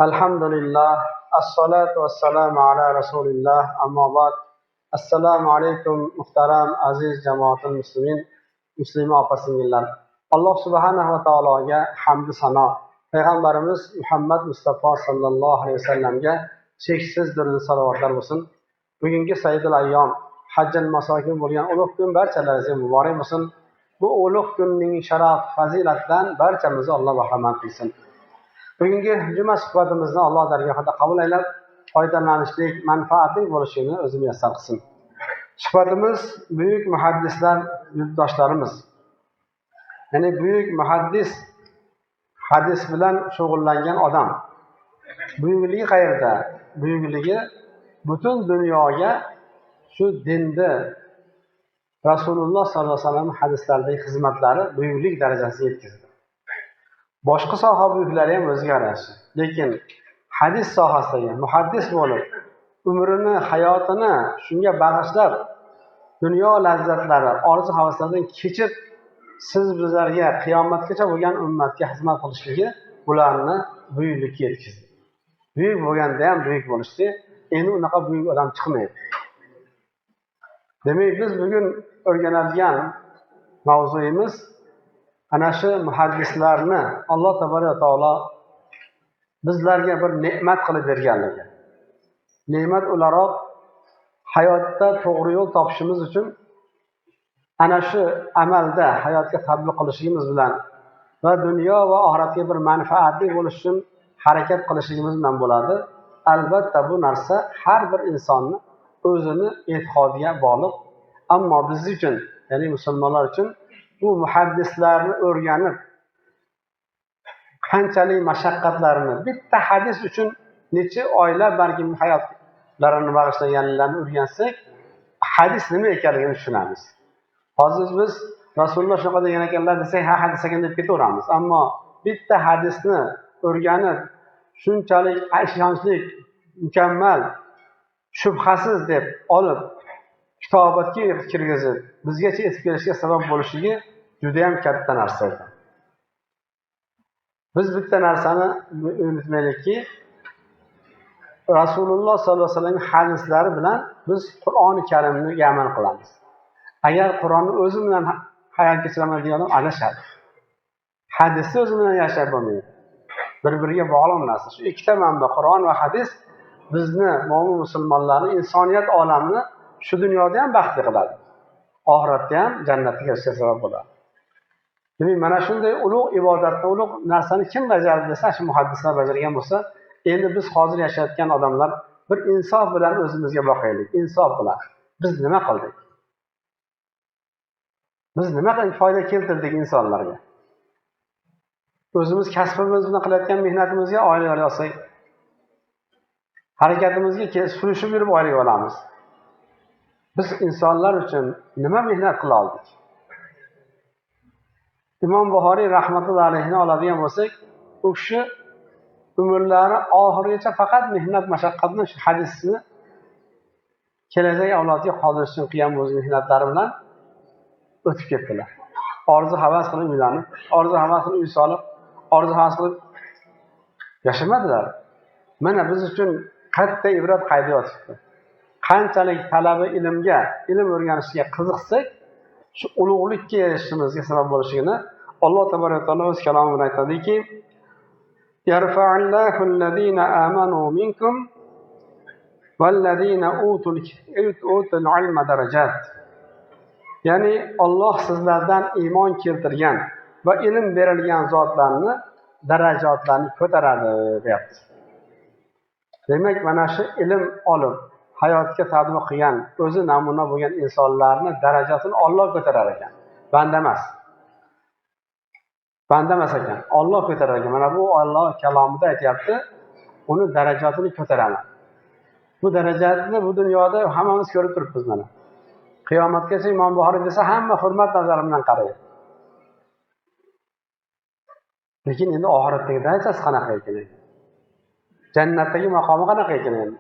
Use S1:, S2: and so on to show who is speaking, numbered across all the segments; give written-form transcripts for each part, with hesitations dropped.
S1: Alhamdulillah, assalatu vassalamu ala rasulillah, amma ba'd. Assalomu alaykum muhtaram aziz jamoatul muslimin, muslima opa-singillar. Alloh subhanahu va taologa hamd sano, payg'ambarimiz Muhammad Mustafa sallallohu alayhi vasallamga cheksiz durud salovatlar bo'lsin. Bugungi Sayyidul ayyom, hajjal masokin bo'lgan ulug' kun barchalaringizga muborak bo'lsin. Bu ulug' kunning sharaf, fazilatidan barchamizni Alloh bahramand qilsin. Bugungi juma suhbatimizni Alloh dargohida qabul aylab, foydalanishlik, manfaatli bo'lishini o'zi muyassar qilsin. Suhbatimiz buyuk muhaddislar yurtdoshlarimiz. Ya'ni buyuk muhaddis hadis bilan shug'ullangan odam. Buyukligi qayerda? Buyukligi butun dunyoga shu dinda Rasululloh sollallohu alayhi vasallam hadislaridagi xizmatlari buyuklik darajasiga yetkazdi. Boshqa soha buyuklari ham o'ziga yarasha. Lekin hadis sohasidagi muhaddis bo'lib, umrini, hayotini shunga bag'ishlab, dunyo lazzatlari, orzu-havaslardan kechib, siz bizlarga qiyomatgacha bo'lgan ummatga xizmat qilishligi ularni buyuklikka yetkazdi. Buyuk bo'lganda ham buyuk bo'lishdi. Endi unaqa buyuk odam chiqmaydi. Demak, biz bugun o'rganadigan mavzuimiz ana shu muhaddislarni Alloh tabaraka taolo bizlarga bir ne'mat qilib berganligi. Ne'mat o'laroq hayotda to'g'ri yo'l topishimiz uchun ana shu amalda hayotga tatbiq qilishimiz bilan va dunyo va oxiratga bir manfaatli bo'lish uchun harakat qilishimiz bilan bo'ladi. Albatta bu narsa har bir insonni o'zini e'tiqodiga bog'liq. Ammo biz uchun, ya'ni musulmonlar uchun bu muhaddislarni o'rganib, qanchalik mashaqqatlarini, bitta hadis uchun necha oylab balki hayotlarini bag'ishlaganlarni o'rgansak, hadis nima ekanligini tushunamiz. Hozir biz Rasululloh shunaqa degan ekanlar desak, ha hadis ekan deb ketaveramiz. Ammo bitta hadisni o'rganib, shunchalik ishonchli, mukammal, shubhasiz deb olib, kitobatga kirgizib, bizgacha yetib kelishga sabab bo'lishligi juda ham katta narsa ekan. Biz bitta narsani unutmaylikki, Rasululloh sollallohu alayhi vasallam hadislari bilan biz Qur'oni Karimni amal qilamiz. Agar Qur'onni o'zi bilan hayot kechiraman degan odam adashadi. Hadisni o'zi bilan yashab bo'lmaydi. Bir-biriga bog'liq narsa. Shu ikkita manba, Qur'on va hadis bizni, mo'min musulmonlarni, insoniyat olamini shu dunyoda ham baxtli qiladi. Oxiratda ham jannatga kirishga sabab bo'ladi. Demak, mana shunday ulug' ibodatni, ulug' narsani kim bajardi desa, shu muhaddislar bajargan bo'lsa, endi biz hozir yashayotgan odamlar bir insof bilan o'zimizga boqaylik. Insof bilan. Biz nima qildik? Biz nima qilib foyda keltirdik insonlarga? O'zimiz kasbimiz bilan qilayotgan mehnatimizga oylik olsak, harakatimizga surishib yurib oylik olamiz. Biz insonlar uchun nima mehnat qila oldik? Imom Buxoriy rahmatullohi alayhini oladigan bo'lsak, u kishi umrlari oxirigacha faqat mehnat mashaqqatni shu hadisni kelajak avlodga qoldirish uchun qilgan o'z mehnatlari bilan o'tib ketdilar. Orzu havas qilib uylanib, orzu havas qilib uy solib, orzu havas qilib yashamadilar. Mana biz uchun katta ibrat qayda yotibdi. Qanchalik talabi ilmga, ilm o'rganishga qiziqsak, shu ulug'likka erishishimizga sabab bo'lishini Alloh tabaraka taolo o'z kalomi bilan aytadiki: "Yarfa'ullohu allazina amanu minkum vallazina utul ilma darajat." Ya'ni Alloh sizlardan iymon keltirgan va ilm berilgan zotlarni darajatlarini ko'taradi, deyapti. Demak, mana shu ilm olib hayotga tatbiq qilgan, o'zi namuna bo'lgan insonlarni darajasini Alloh ko'tarar ekan. Banda emas. Banda emas ekan. Alloh ko'tarar ekan. Mana bu Alloh kalomida aytayapti, uni darajasini ko'taraman. Bu darajani bu dunyoda hammamiz ko'rib turibmiz mana. Qiyomatgacha Imom Buxoriy desa hamma hurmat nazari bilan qaraydi. Lekin endi oxiratdagi darajasi qanaqa ekan? Jannatdagi maqomi qanaqa ekan endi?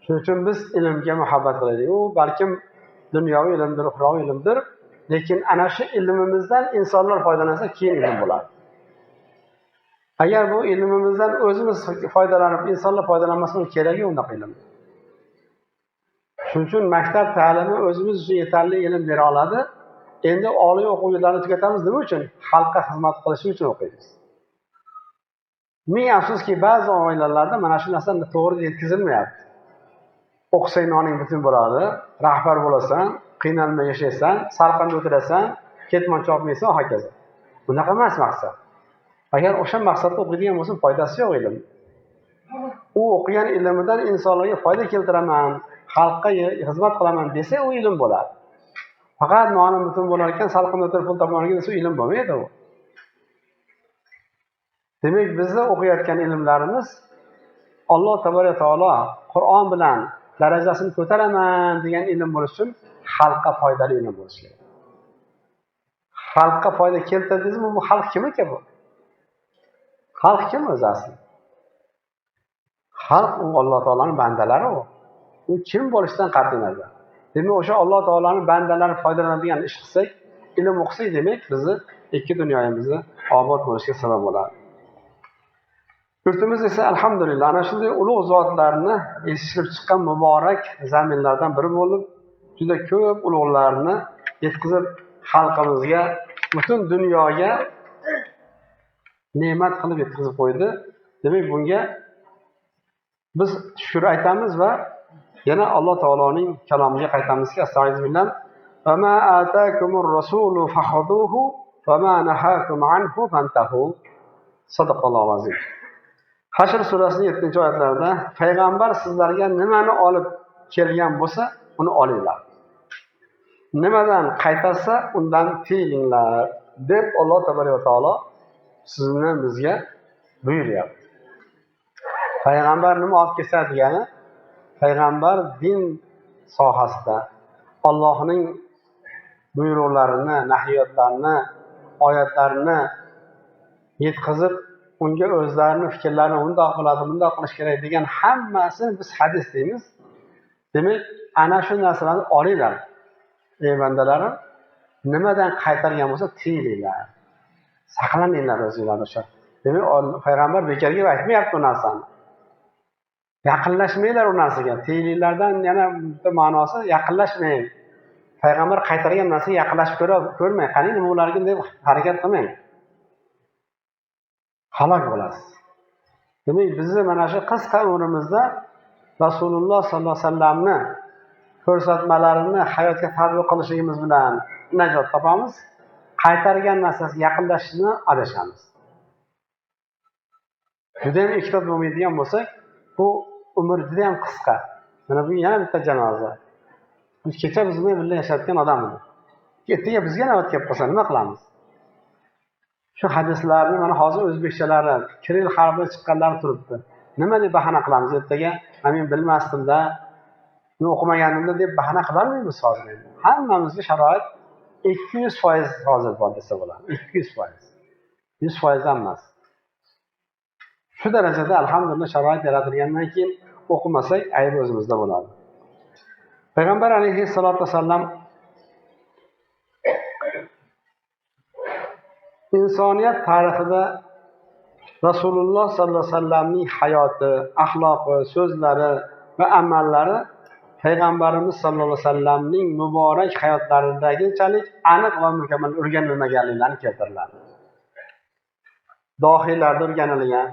S1: Shuning uchun biz ilmga muhabbat qilaylik. U balkim dunyoviy ilmdir, uxroviy ilmdir, lekin ana shu ilmimizdan insonlar foydalansa keyin ilm bo'ladi. Agar bu ilmimizdan o'zimiz foydalanib, insonlar foydalanmasa kerak yo'q unaqa ilm. Shuning uchun maktab ta'limi o'zimiz uchun yetarli ilm bera oladi. Endi oliy o'quv yillarini tugatamiz nima uchun? Xalqqa xizmat qilish uchun o'qiymiz. Ming afsuski ba'zi oilalarda mana shu narsa to'g'ri yetkazilmayapti. O'qisang noning butun bo'ladi, rahbar bo'lasan, qiynalmay yashaysan, salqinda o'tirasan, ketmon chopmaysan, hokazo. Bunaqa emas maqsad. Agar o'sha maqsadda o'qiydigan bo'lsa, foydasi yo'q ilm. U o'qigan ilmidan insonlarga foyda keltiraman, xalqqa xizmat qilaman desa, u ilm bo'ladi. Faqat nonim butun bo'lar ekan, salqinda o'tirib pul topaman desa, ilm bo'lmaydi u. Demak, bizni o'qiyotgan ilmlarimiz Alloh tabaraka taolo Qur'on bilan darajasini ko'taraman degan ilm bo'lishi uchun xalqqa foydali ilm bo'lishi kerak. Xalqqa foyda keltirdingizmi, bu xalq kim ekan bu? Xalq kim o'zi asli? Xalq u Alloh taolaning bandalari u. U kim bo'lishidan qat'iy nazar. Demak, o'sha Alloh taolaning bandalari foydalanadigan ish qilsak, ilm o'qisak, demak, bizni ikki dunyomizni obod bo'lishiga sabab bo'ladi. Yurtimiz esa alhamdulillah ana shunday ulug' zotlarni yetishtirib chiqqan muborak zaminlardan biri bo'lib, juda ko'p ulug'larni yetkazib xalqimizga, butun dunyoga ne'mat qilib yetkazib qo'ydi. Demak, bunga biz shukr aytamiz va yana Alloh taoloning kalomiga qaytamizki, astag'firullah. Va ma atakumur rasulu fakhuduhu va ma nahakum anhu fantahu. Sadaqallohu azim. Hashr surasining 7-oyatlarida payg'ambar sizlarga nimani olib kelgan bo'lsa, uni olinglar. Nimadan qaytarsa, undan tiyinglar deb Alloh taolo sizni bizga buyuryapti. Payg'ambar nima olib kelsa degani, payg'ambar din sohasida Allohning buyruqlarini, nahiyotlarini, oyatlarini yetkazib, unga o'zlarining fikrlarini bundoq qiladi, bundoq qilish kerak degan hammasini biz hadis deymiz. Demak, ana shu narsalarni olinglar. Ey bandalarim, nimadan qaytargan bo'lsa, tiyinglar. Saqlaninglar o'zinglarni o'sha. Demak, payg'ambar bekorga aytmayapti bu narsani. Yaqinlashmanglar u narsaga. Tiyinglardan yana bitta ma'nosi yaqinlashmang. Payg'ambar qaytargan narsaga yaqinlashib ko'rmang. Qani nima ularga deb harakat qilmang. Halok bo'lasiz. Demak, bizni mana shu qisqa umrimizda Rasululloh sollallohu alayhi vasallamni ko'rsatmalarini hayotga tatbiq qilishimiz bilan najot topamiz. Qaytargan narsasiga yaqinlashishni adashamiz. Juda ham ehtiyot bo'lmaydigan bo'lsak, bu umr juda ham qisqa. Mana bu yana bitta janoza. Biz kecha biz bilan birga yashayotgan odam edi. Ertaga bizga navbat kelib qolsa nima qilamiz? Shu hadislarni mana hozir o'zbekchalari, kiril harfidan chiqqanlari turibdi. Nima deb bahana qilamiz ertaga? Men bilmasdim-da, men o'qimaganimda deb bahana qilolmaymiz hozir endi. Hammamizga sharoit 200% hozir bor desa bo'ladi. 200%. 100% emas. Shu darajada alhamdulillah sharoit yaratilgandan keyin o'qimasak ayb o'zimizda bo'ladi. Payg'ambar alayhissalatu vasallam insoniyat tarixida Rasululloh sollallohu alayhi vasallamning hayoti, axloqi, so'zlari va amallari payg'ambarimiz sollallohu alayhi vasallamning muborak hayotlaridagidek aniq va mukammal o'rganilmaganliklarini keltiradi. Dohiylarda o'rganilgan,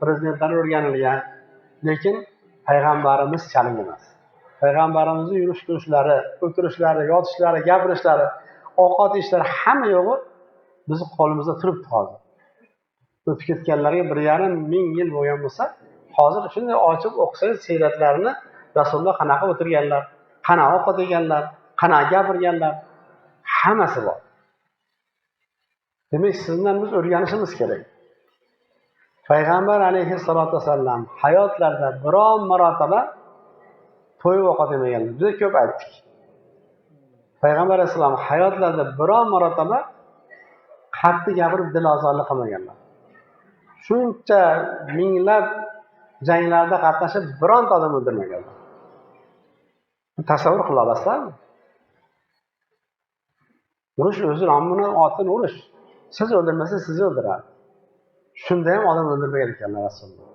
S1: prezidentlar o'rganilgan, lekin payg'ambarimiz chalik emas. Payg'ambarimizning yurish-turishlari, o'tirishlari, yotishlari, gapirishlari, ovqat yeyishlari hamma yo'g'i bizni qo'limizda turibdi hozir. O'tib ketganlarga 1,5 ming yil bo'lgan bo'lsa, hozir shunday ochib o'qisangiz siyratlarini, Rasululloh qanaqa o'tirganlar, qanaqa ovqat yeganlar, qanaqa gapirganlar, hammasi bor. Demak, sizdan biz o'rganishimiz kerak. Payg'ambar alayhissalatu vasallam hayotlarida biron marotaba to'y ovqat yemaganlar. Juda ko'p aytdik. Payg'ambar alayhissalom hayotlarida biron marotaba qattiq gapirib dilozorlik qilmaganlar. Shuncha minglab janglarda qatnashib bironta odam o'ldirmaganlar. Tasavvur qila olasizlarmi? Urush o'zi nomini otini urush. Siz o'ldirmasangiz sizni o'ldiradi. Shunda ham odam o'ldirmagan ekanlar Rasululloh.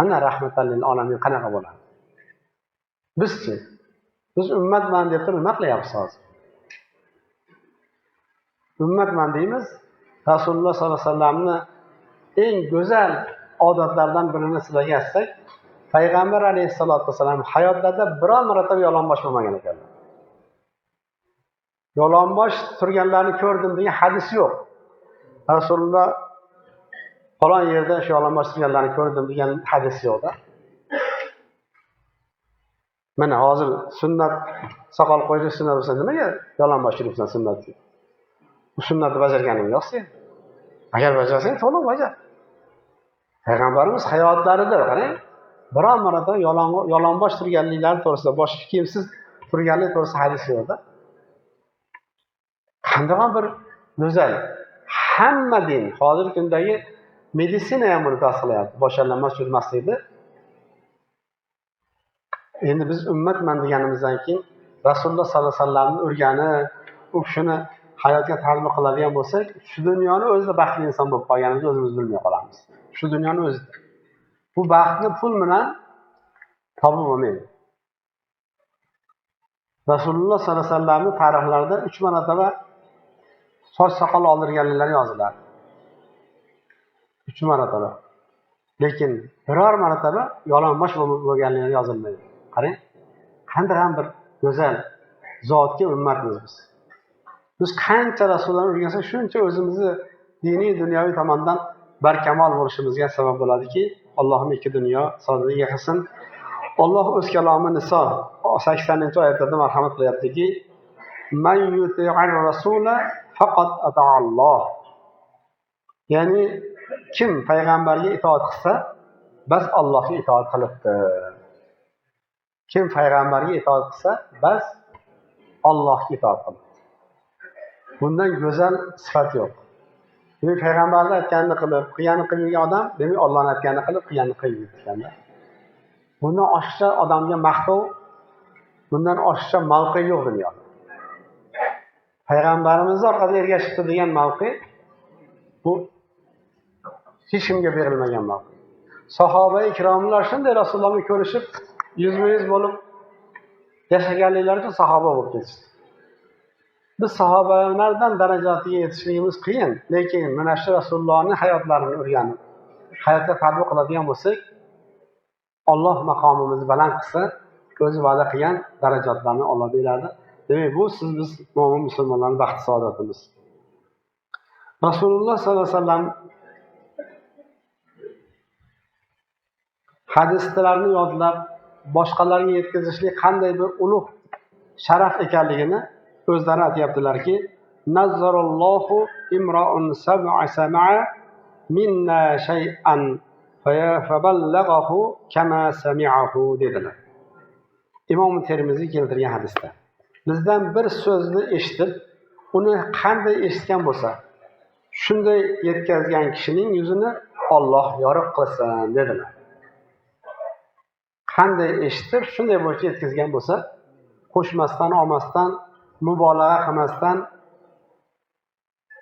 S1: Ana rahmatan lil alamin qanaqa bo'ladi? Bizchi? Biz ummatman deb turib nima qilyapmiz hozir? Ummatman deymiz. Rasululloh sollallohu alayhi vasallamni eng go'zal odatlardan birini sizlarga aytsak, Payg'ambar alayhissalatu vasallam hayotlarida biror marotaba yolg'onbosh bo'lmagan ekanlar. Yolg'onbosh turganlarni ko'rdim degan hadis yo'q. Rasululloh falon yerda shu yolg'onbosh turganlarni ko'rdim degan hadis yo'qda. Mana hozir sunnat soqol qo'yish sunnat bo'lsa nimaga yolg'onbosh yuribsan sunnatga? Bu sunnatni bajarganing yo'q sen. Agar bajarsang to'liq bajar. Payg'ambarimiz hayotlarida qarang, biror marotaba yolg'onbosh turganliklari to'g'risida, boshqa kiyimsiz turganlik to'g'risida hadis yo'qda. Qanday bir go'zal. Hamma din, hozirgi kundagi meditsina ham buni tasdiqlayapti. Boshlanmas yurmaslikni. Endi biz ummatman deganimizdan keyin Rasululloh sollallohu alayhi vasallamni o'rgani, u kishini hayotga tatbiq qiladigan bo'lsak, shu dunyoni o'zida baxtli inson bo'lib qolganimizni o'zimiz bilmay qolamiz. Shu dunyoni o'zida. Bu baxtni pul bilan topib bo'lmaydi. Rasululloh sollallohu alayhi vasallamning tarixlarida 3 marotaba soch soqol oldirganliklari yoziladi. 3 marotaba. Lekin biror marotaba yolg'onbosh bo'lganligi yozilmaydi. Qarang, qanday ham bir go'zal zotga ummatmiz biz. Biz qancha Rasulullohni o'rgansak, shuncha o'zimizni diniy, dunyoviy tomondan barkamol bo'lishimizga sabab bo'ladiki, Allohning ikki dunyo sodiga qilsin. Alloh o'z kalomi Niso 80-oyatda marhamat qilyaptiki, "Man yuti'ir rasula faqat ata'alloh." Ya'ni kim payg'ambarga itoat qilsa, bas Allohga itoat qilibdi. Kim payg'ambarga itoat qilsa, bas Allohga itoat qilibdi. Bundan go'zal sifat yo'q. Demak, payg'ambarlar aytganini qilib, qilganini qilgan odam, demak Allohning aytganini qilib, qilganini qilib yurganda. Bundan oshiqcha odamga maqtov, bundan oshiqcha mavqe yo'q dunyoda. Payg'ambarimiz orqada ergashibdi degan mavqe bu hech kimga berilmagan mavqe. Sahoba ikromlar shunday Rasulullohni ko'rishib, yuzma-yuz bo'lib yashaganliklari uchun sahoba bo'lib ketishdi. Biz sahobalardan darajasiga yetishligimiz qiyin, lekin mana shu Rasulullohning hayotlarini o'rganib, hayotga tatbiq qiladigan bo'lsak, Alloh maqomimizni baland qilsa, o'zi va'da qilgan darajatlarni Alloh beradi. Demak, bu biz mo'min musulmonlarning baxt saodatimiz. Rasululloh sollallohu alayhi vasallam hadislarni yodlab, boshqalarga yetkazishlik qanday bir ulug' sharaf ekanligini o'zlari aytibdilarki, nazzarallohu imra'un sab'a sama'a minna shay'an faballaghahu kama sami'ahu dedilar. Imom Termiziy keltirgan hadisda. Bizdan bir so'zni eshitib, uni qanday eshitgan bo'lsa, shunday yetkazgan kishining yuzini Alloh yorug' qilsin dedilar. Qanday eshitib, shunday bo'lsa yetkazgan bo'lsa, qo'shmasdan, olmasdan, mubolag'a qilmasdan,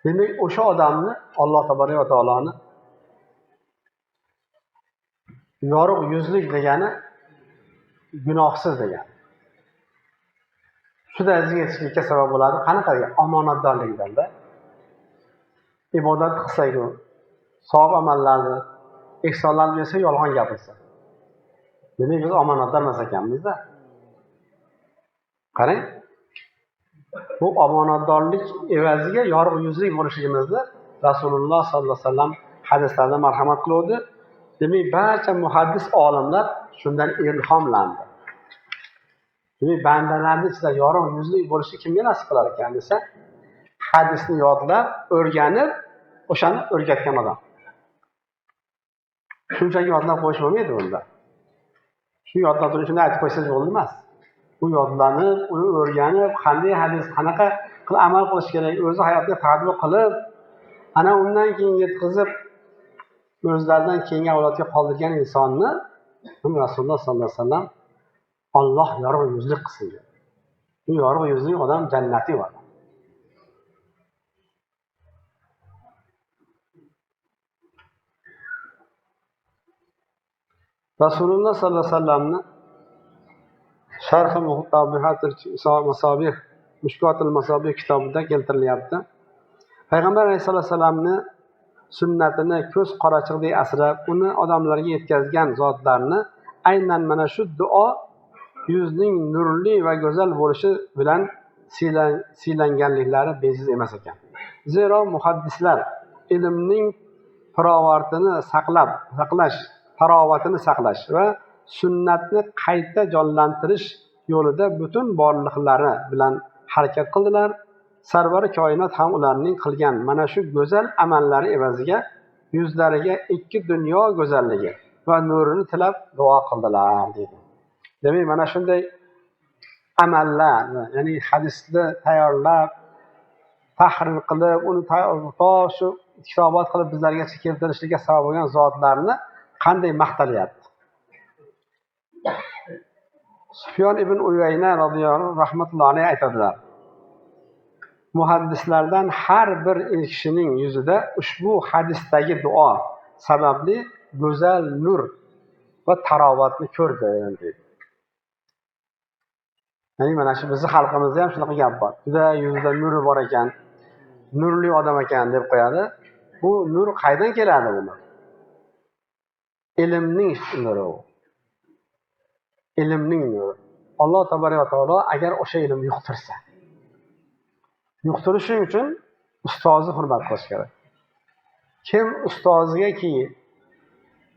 S1: demak, o'sha odamni Alloh tabolay va taoloni yorug' yuzlik degani gunohsiz degani. Shu darajaga yetishlikka sabab bo'ladi. Qanaqa omonatdorlikdan-da. Ibodat qilsak-ku, savob amallarni, ihsonlarni bersa yolg'on gapirsa. Demak, biz omonatdor emas ekanmiz-da. Qarang. Bu omonatdorlik evaziga yorug' yuzlik bo'lishimizni Rasululloh sollallohu alayhi vasallam hadislarda marhamat qiluvdi. Demak, barcha muhaddis olimlar shundan ilhomlandi. Demak, bandalarning ichida yorug' yuzlik bo'lishi kimga nasib qilar ekan desa, hadisni yodlab, o'rganib, o'shani o'rgatgan odam. Shunchaki yodlab qo'yish bo'lmaydi bunda. Shu yodlab turishini aytib qo'ysangiz bo'ldi emas. Bu yodlanib, uni o'rganib, qanday hadis, qanaqa qilib amal qilish kerak, o'zi hayotga tatbiq qilib, ana undan keyin yetkazib o'zlaridan keyingi avlodga qoldirgan insonni Rasululloh sollallohu alayhi vasallam Alloh yorug' yuzlik qilsin. Bu yorug' yuzlik odam jannatiy odam. Rasululloh sollallohu alayhi vasallamni Sharh Masabih, Mushkotul Masabih kitobida keltirilyapti. Payg'ambar alayhisolatu vasallamni sunnatini ko'z qorachig'idek asrab, uni odamlarga yetkazgan zotlarni aynan mana shu duo yuzning nurli va go'zal bo'lishi bilan siylanganliklari bejiz emas ekan. Zero muhaddislar ilmning tarovatini saqlash va sunnatni qayta jonlantirish yo'lida butun borliqlari bilan harakat qildilar. Sarvari koinot ham ularning qilgan mana shu go'zal amallari evaziga yuzlariga ikki dunyo go'zalligi va nurini tilab duo qildilar dedi. Demak, mana shunday amallar, ya'ni hadisni tayyorlab, tahrir qilib, uni shu kitobat qilib bizlargacha keltirishlikka sabab bo'lgan zotlarni qanday maqtalyapti. Sufyon ibn Uyayna rahmatullohi alayhi aytadilar: muhaddislardan har bir kishining yuzida ushbu hadisdagi duo sababli go'zal nur va tarovatni ko'rdi dedi. Ya'ni mana shu bizning xalqimizda ham shunaqa gap bor. Juda yuzida nuri bor ekan, nurli odam ekan deb qo'yadi. Bu nur qaydan keladi buni? Ilmning nuri. Ilmning nuri. Alloh tabaraka va taolo agar o'sha ilmni yuqtirish uchun ustozni hurmat qilish kerak. Kim ustozigaki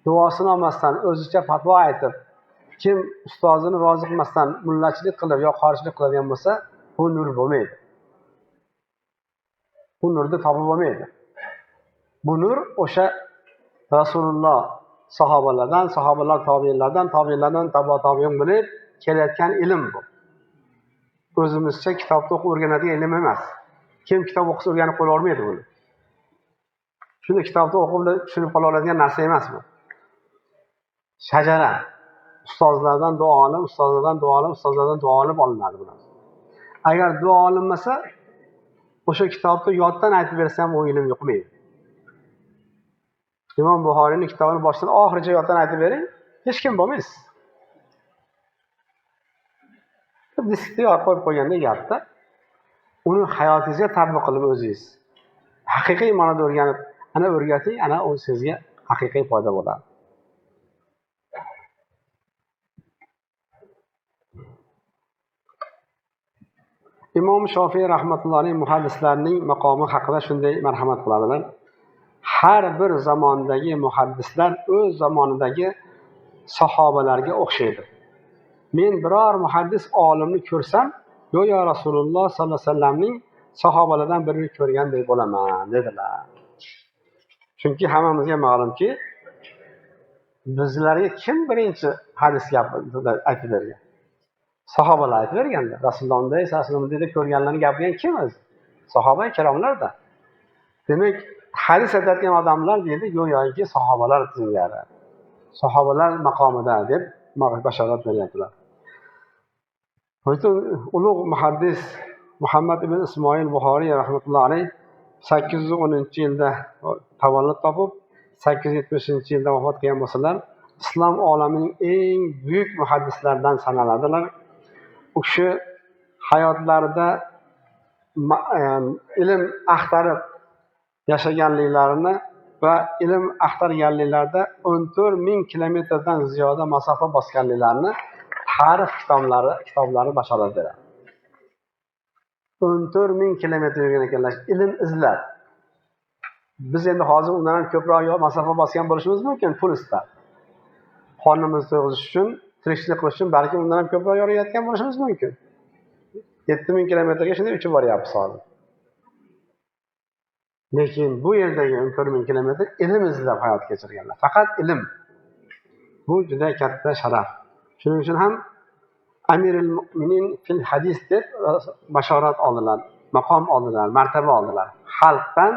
S1: duosini olmasdan o'zicha fatvo aytib, kim ustozini rozi qilmasdan mullachilik qilib yo qorichilik qiladigan bo'lsa, bu nur bo'lmaydi. Bu nurni topib bo'lmaydi. Bu nur o'sha Rasululloh sahobalar tobiinlardan tabiin bo'lib kelayotgan ilm bu. O'zimizcha kitobda o'qib o'rganadigan ilm emas. Kim kitob o'qisa o'rganib qo'ya olmaydi buni. Shuni kitobda o'qib tushunib qola oladigan narsa emas bu. Shajara. Ustozlardan duo olib olinadi bular. Agar duo olinmasa, o'sha kitobni yoddan aytib bersa ham u ilm yo'qmaydi. Imom Buxoriyning kitobini boshidan oxirigacha yoddan aytib bering, hech kim bo'lmaysiz. Diskni qo'yib qo'ygandek gapda, uni hayotingizga tatbiq qilib o'zingiz haqiqiy ma'noda o'rganib, ana o'rgating, ana u sizga haqiqiy foyda bo'ladi. Imom Shofiy rahmatullohi alayhi muhaddislarning maqomi haqida shunday marhamat qiladilar. Har bir zamondagi muhaddislar o'z zamonidagi sahobalarga o'xshaydi. Men biror muhaddis olimni ko'rsam, go'yo Rasululloh sollallohu alayhi vasallamning sahobalardan birini ko'rgandek bo'laman dedilar. Chunki hammamizga ma'lumki, bizlarga kim birinchi hadis aytib bergan? Sahobalar aytib berganda. Rasululloh sallallohu ko'rganlarni gapirgan kim o'zi? Sahoba ikromlarda. Demak, hadis aytadigan odamlar deydi, go'yoki sahobalar singari. Sahobalar maqomida deb bashorat beryaptilar. Ulug' muhaddis Muhammad ibn Ismoil Buxoriy rahmatullohi alayhi 810-yilda tavallud topib, 870-yilda vafot qilgan bo'lsalar, islom olamining eng buyuk muhaddislardan sanaladilar. U kishi hayotlarida ilm axtarib yashaganliklarini va ilm axtarganliklarida 14,000 kilometrdan ziyoda masofa bosganliklarini tarix kitoblari bashorat beradi. 14,000 kilometr yurgan ekanlar, ilm izlab. Biz endi hozir undan ham ko'proq masofa bosgan bo'lishimiz mumkin, pul istab. Qornimizni to'yg'izish uchun, tirikchilik qilish uchun balki undan ham ko'proq yorayotgan bo'lishimiz mumkin. 7,000 kilometrga shunday uchib boryapmiz hozir. Lekin bu yerdagi 14,000 kilometr ilm izlab hayot kechirganlar. Faqat ilm. Bu juda katta sharaf. Shuning uchun ham Amirul Mu'minin fil hadis deb bashorat oldilar, maqom oldilar, martaba oldilar. Xalqdan,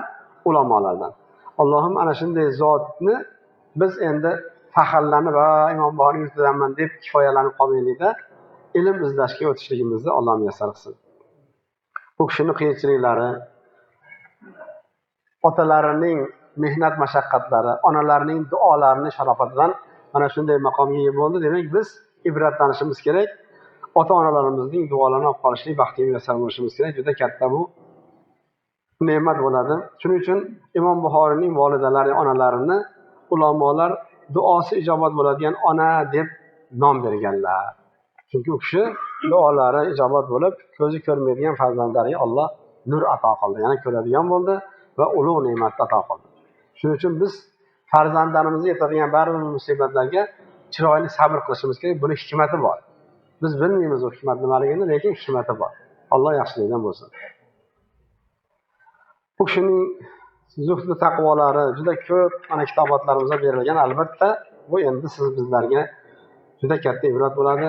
S1: ulamolardan. Allohim ana shunday zotni biz endi faxrlanib va Imom Buxoriy yurtidanman deb kifoyalanib qolmaylikda, ilm izlashga o'tishligimizni Alloh muyassar qilsin. Bu kishining qiyinchiliklari, otalarining mehnat mashaqqatlari, onalarining duolarining sharofatidan mana shunday maqomga ega bo'ldi. Demak, biz ibratlanishimiz kerak. Ota-onalarimizning duolarini olib qolishlik baxtiga muyassar bo'lishimiz kerak. Juda katta bu ne'mat bo'ladi. Shuning uchun Imom Buxoriyning volidalari, onalarini ulamolar duosi ijobat bo'ladigan ona deb nom berganlar. Chunki u kishi duolari ijobat bo'lib, ko'zi ko'rmaydigan farzandlariga Alloh nur ato qildi, ya'ni ko'radigan bo'ldi va ulug' ne'mat ato qildi. Shuning uchun biz farzandlarimizga yetadigan barcha musibatlarga chiroyli sabr qilishimiz kerak. Buni hikmati bor. Biz bilmaymiz u hikmat nimaligini, lekin hikmati bor. Alloh yaxshilikdan bo'lsin. Bu kishining zuhdi taqvolari juda ko'p mana kitobotlarimizda berilgan. Albatta, bu endi bizlarga juda katta ibrat bo'ladi.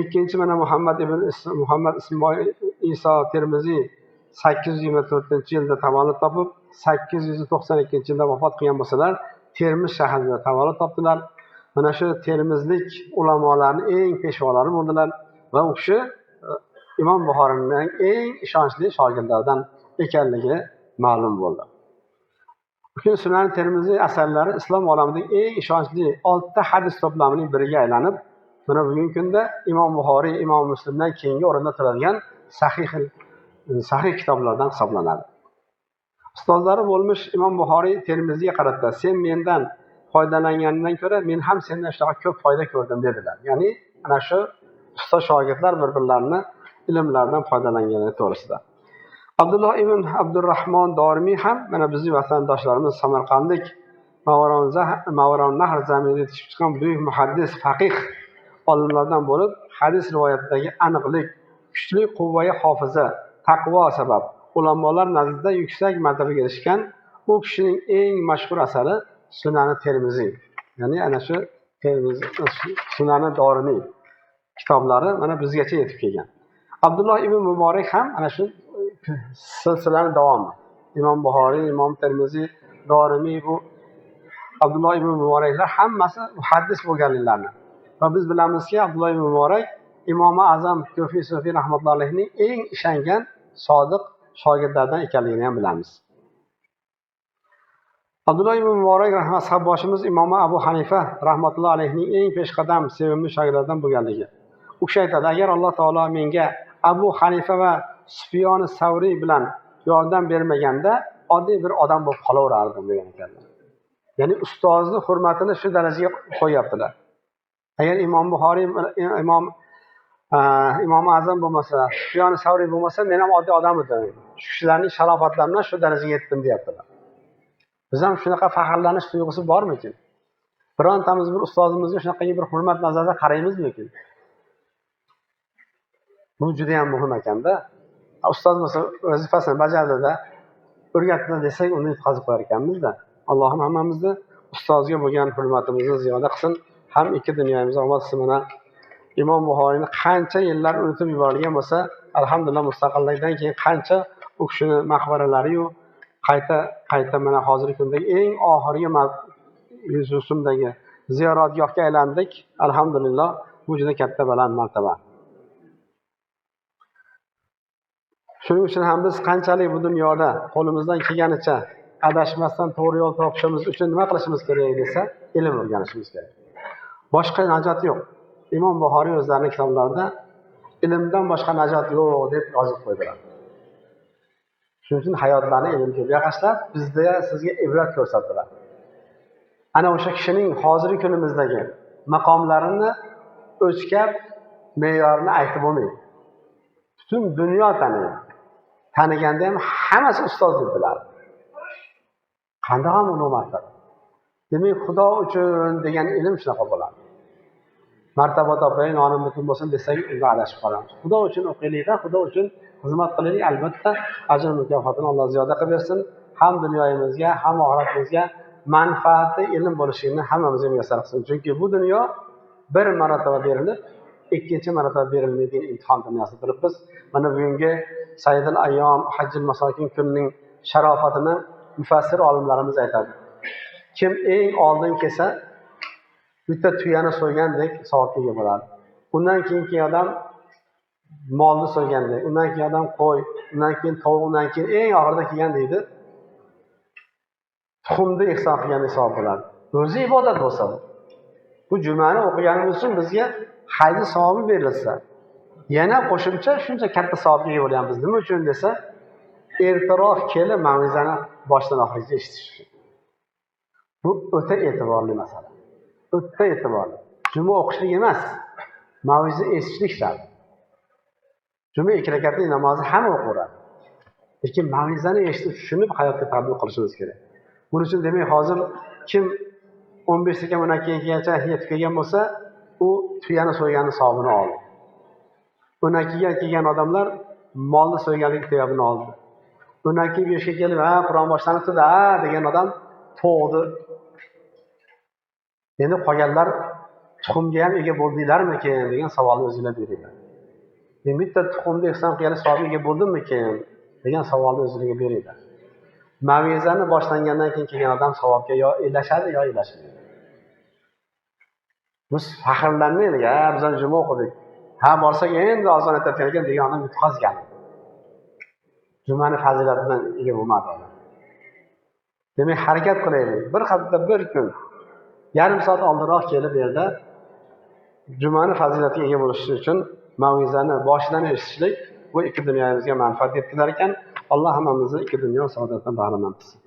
S1: Ikkinchi mana Muhammad Ismoil Iso Termiziy 824-yilda tavallud topib, 892-yilda vafot qilgan bo'lsalar, Termiz shahrida tavallud topdilar. Mana shu termizlik ulamolarning eng peshvolari bo'ldilar va u kishi Imom Buxoriyning eng ishonchli shogirdlaridan ekanligi ma'lum bo'ldi. Butun Sunan Termiziy asarlari islom olamidagi eng ishonchli 6 ta hadis to'plamining biriga aylanib, mana bugungi kunda Imom Buxoriy, Imom Muslimdan keyingi o'rinda turadigan sahih kitoblardan hisoblanadi. Ustozlari bo'lmish Imom Buxoriy Termiziyga qarata, sen mendan foydalangandan ko'ra men ham sendan shunaqa ko'p foyda ko'rdim dedilar. Ya'ni ana shu ustoz shogirdlar bir-birlarini ilmlardan foydalanganligi to'g'risida. Abdulloh ibn Abdurrahmon Dorimiy ham mana bizning vatandoshlarimiz Samarqandlik Mavaron Nahr zaminida yetishib chiqqan buyuk muhaddis, faqih olimlardan bo'lib, hadis rivoyatidagi aniqlik, kuchli quvvai hofiza, taqvo sabab ulamolar nazdida yuksak martabaga erishgan u kishining eng mashhur asari Sunan-i Termiziy. Ya'ni ana shu Sunan-i Dorimiy kitoblari mana bizgacha yetib kelgan. Abdulloh ibn Muborak ham ana shu silsilaning davomi. Imom Buxoriy, Imom Termiziy, Dorimiy, bu Abdulloh ibn Muboraklar hammasi muhaddis bo'lganliklarini. Va biz bilamizki, Abdulloh ibn Muborak Imom Azam Kufi Sufi rahmatullohi alayhining eng ishongan sodiq shogirdlaridan ekanligini ham bilamiz. Abdulloh ibn Muborak rahmatboshimiz Imom Abu Hanifa rahmatullohi alayhining eng peshqadam sevimli shogirdlaridan bo'lganligi. U kishi aytadi, agar Alloh taolo menga Abu Hanifa va Sufyon Savriy bilan yordam bermaganda oddiy bir odam bo'lib qolaverardim degan ekanlar. Ya'ni ustozni hurmatini shu darajaga qo'yaptilar. Agar Imom Buxoriy, Imom Azam bo'lmasa, Sufyon Savriy bo'lmasa, men ham oddiy odam edim. Shu kishilarning sharofatlaridan shu darajaga yetdim deyaptilar. Biz ham shunaqa faxrlanish tuyg'usi bormikin? Birontamiz bir ustozimizga shunaqa bir hurmat nazarda qaraymizmi-kin? Bu juda ham muhim ekanda. Ustoz bo'lsa vazifasini bajardi-da, o'rgatdi desak, uni yutqazib qo'yar ekanmiz-da. Allohim hammamizni ustozga bo'lgan hurmatimizni ziyoda qilsin. Ham ikki dunyoyimizga omad qilsin. Mana Imom Buxoriyni qancha yillar unutib yuborilgan bo'lsa, alhamdulillah mustaqillikdan keyin qancha u kishining maqbaralari-yu qayta mana hozirgi kundagi eng oxirgi Yusufdagi ziyoratgohga aylandik. Alhamdulillah, bu juda katta baland martaba. Shuning uchun ham biz qanchalik bu dunyoda qo'limizdan kelganicha adashmasdan to'g'ri yo'l topishimiz uchun nima qilishimiz kerak desa, ilm o'rganishimiz kerak. Boshqa najot yo'q. Imom Buxoriy o'zlarining kitoblarida ilmdan boshqa najot yo'q deb yozib qo'ydilar. Shuning uchun hayotlarni ilmga bag'ishlab, bizda sizga ibrat ko'rsatdilar. Ana o'sha kishining hozirgi kunimizdagi maqomlarini o'chkab, me'yorini aytib bo'lmaydi. Butun dunyo taniydi. Taniganda ham hammasi ustoz deb biladi. Qanday ham uni martaba. Demak, Xudo uchun degan ilm shunaqa bo'ladi. Martaba topay, nonim butun bo'lsin desak, unda adashib qolamiz. Xudo uchun o'qiylik, Xudo uchun xizmat qilaylik. Albatta, ajr mukofotini Alloh ziyoda qilib bersin. Ham dunyoyimizga, ham oxiratimizga manfaatli ilm bo'lishini hammamizga muyassar qilsin. Chunki bu dunyo bir marotaba berilib, ikkinchi marotaba berilmaydigan imtihon dunyosi turibmiz. Mana bugungi Sayyidul Ayyom Hajjul Masokin kunining sharofatini mufassir olimlarimiz aytadi. Kim eng oldin kelsa, bitta tuyani so'ygandek savobga bo'ladi. Undan keyingi odam molni so'ygandek, undan keyin odam qo'y, undan keyin tovuq, undan keyin eng oxirida kelgan deydi. Tuxumni hisob qilgan hisob bo'ladi. O'zi ibodat bo'lsa. Bu jumani o'qiganimiz uchun bizga hayzi savobi berilsa, yana qo'shimcha shuncha katta savobga ega bo'lyapmiz. Nima uchun desa, ertaroq kelib mav'izani boshdan oxirigacha eshitish. Bu o'ta e'tiborli masala. O'ta e'tiborli. Juma o'qishlik emas, mav'iza eshitishlik shart. Juma 2 rakatli namozni hamma o'qiradi. Lekin mav'izani eshitib tushunib hayotga tatbiq qilishimiz kerak. Buning uchun demak hozir kim 15 sekund 12 gacha yetib kelgan bo'lsa, u tuyani so'yganni savobini oldi. 12 ga kelgan odamlar molni so'yganlik savobini oldi. 12 yoshga kelib, "Ha, Qur'on boshlanibdi-da" degan odam to'g'di. Endi qolganlar tuxumga ham ega bo'ldinglarmikin degan savolni o'zinglar beringlar. Men bitta tuxumni ehson qilgan savobga ega bo'ldimmikin degan savolni o'zingizga beringlar. Mav'izani boshlangandan keyin kelgan odam savobga yo elashadi yo elashmaydi. Biz faxrlanmaylik, "Ha, biz ham juma o'qidik. Ha, borsak endi azon aytayotgan ekan" degan odam yutqazgan. Jumani fazilatidan ega bo'lmadi. Demak, harakat qilaylik. Bir hafta bir kun yarim soat oldinroq kelib bu yerda jumani fazilatiga ega bo'lish uchun mav'izani boshidan eshitishlik bu ikki dunyomizga manfaat yetkirar ekan. Alloh hammamizni ikki dunyo saodatidan bahramand qilsin.